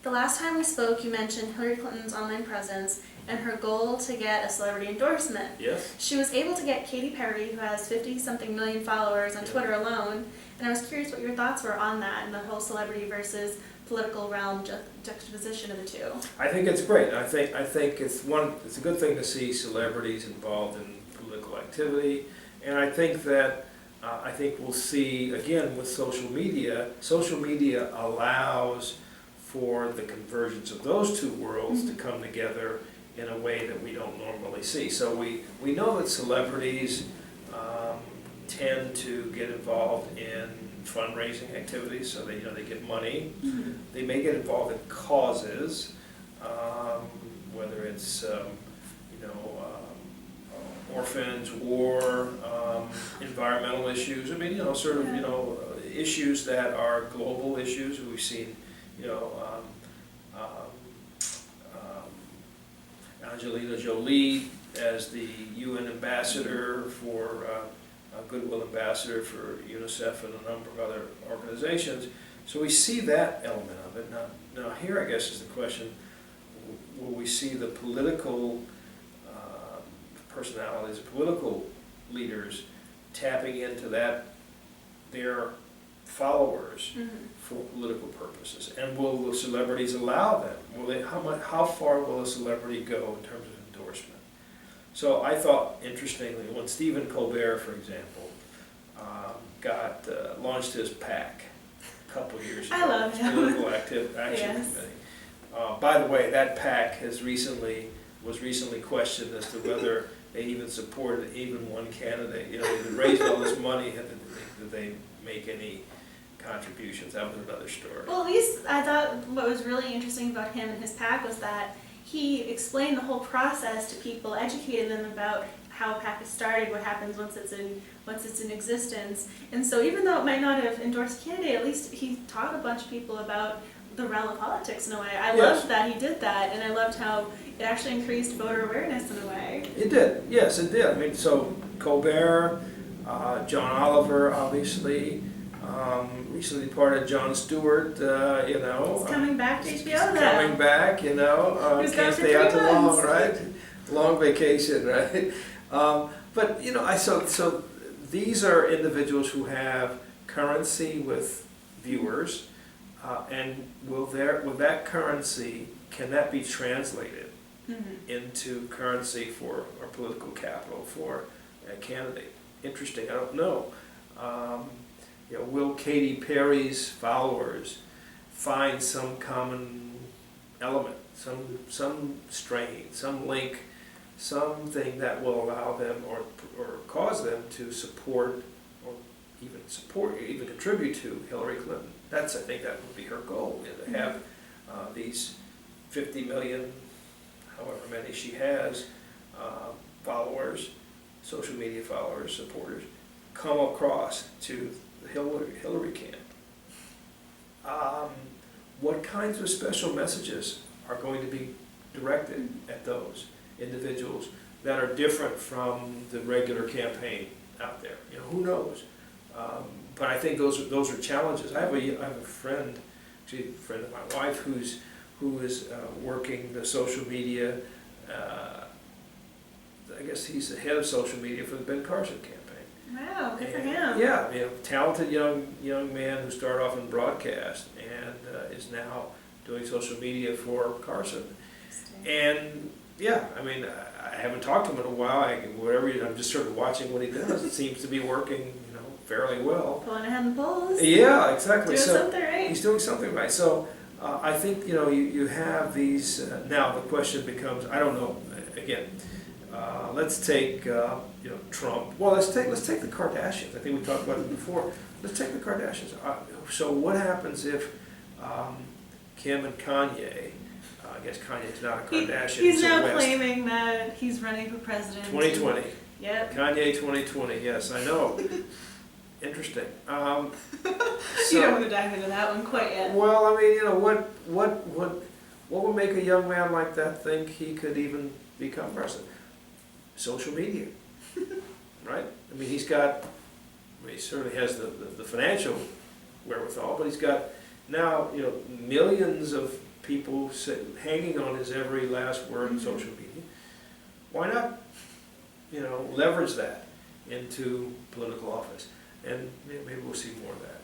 The last time we spoke, you mentioned Hillary Clinton's online presence and her goal to get a celebrity endorsement. Yes. She was able to get Katy Perry, who has 50-something million followers on Twitter alone, and I was curious what your thoughts were on that and the whole celebrity versus political realm juxtaposition of the two. I think it's great. I think it's a good thing to see celebrities involved in political activity, and I think that we'll see again with social media. Social media allows for the convergence of those two worlds to come together in a way that we don't normally see. So we know that celebrities tend to get involved in fundraising activities, so they get money. They may get involved in causes, whether it's orphans, war, environmental issues. I mean, issues that are global issues. We've seen, Angelina Jolie as the UN ambassador for Goodwill ambassador for UNICEF and a number of other organizations. So we see that element of it. Now here, I guess, is the question: will we see the political personalities, the political leaders, tapping into their followers for political purposes? And will the celebrities allow them? How far will a celebrity go in terms of endorsement? So I thought, interestingly, when Stephen Colbert, for example, launched his PAC a couple years ago, I love him. Political Action Committee. By the way, that PAC was recently questioned as to whether they even supported even one candidate. They raised all this money, did they make any contributions? That was another story. Well, at least I thought what was really interesting about him and his PAC was that he explained the whole process to people, educated them about how a PAC is started, what happens once it's in existence. And so even though it might not have endorsed a candidate, at least he taught a bunch of people about the realm of politics in a way. I loved that he did that, and I loved how it actually increased voter awareness in a way. It did, yes, it did. I mean, so Colbert, John Oliver, obviously, recently departed Jon Stewart, He's coming back to HBO though. Coming back, can't stay out too long, right? Long vacation, right? But so these are individuals who have currency with viewers, and will that currency, can that be translated into currency for or political capital for a candidate? Interesting. I don't know. Will Katy Perry's followers find some common element, some strain, some link, something that will allow them or cause them to support or even contribute to Hillary Clinton? I think that would be her goal, to have these 50 million, however many she has, followers, social media followers, supporters, come across to the Hillary camp. What kinds of special messages are going to be directed at those individuals that are different from the regular campaign out there? Who knows? But I think those are challenges. I have a friend, actually a friend of my wife, who is working the social media. I guess he's the head of social media for the Ben Carson campaign. Wow, good for him. Yeah, talented young man who started off in broadcast and is now doing social media for Carson. And yeah, I haven't talked to him in a while. I'm just sort of watching what he does. It seems to be working, fairly well. Pulling ahead in the polls. Yeah, exactly. Doing something right. He's doing something right. So I think you have these. Now the question becomes, I don't know. Again, let's take Trump. Well, let's take the Kardashians. I think we talked about it before. Let's take the Kardashians. So what happens if Kim and Kanye? I guess Kanye's not a Kardashian. He's now claiming that he's running for president. 2020. Yep. Kanye 2020. Yes, I know. Interesting. You don't want to dive into that one quite yet. Well, what would make a young man like that think he could even become president? Social media, right? He certainly has the financial wherewithal, but he's got now millions of people hanging on his every last word in social media. Why not, you know, leverage that into political office? And maybe we'll see more of that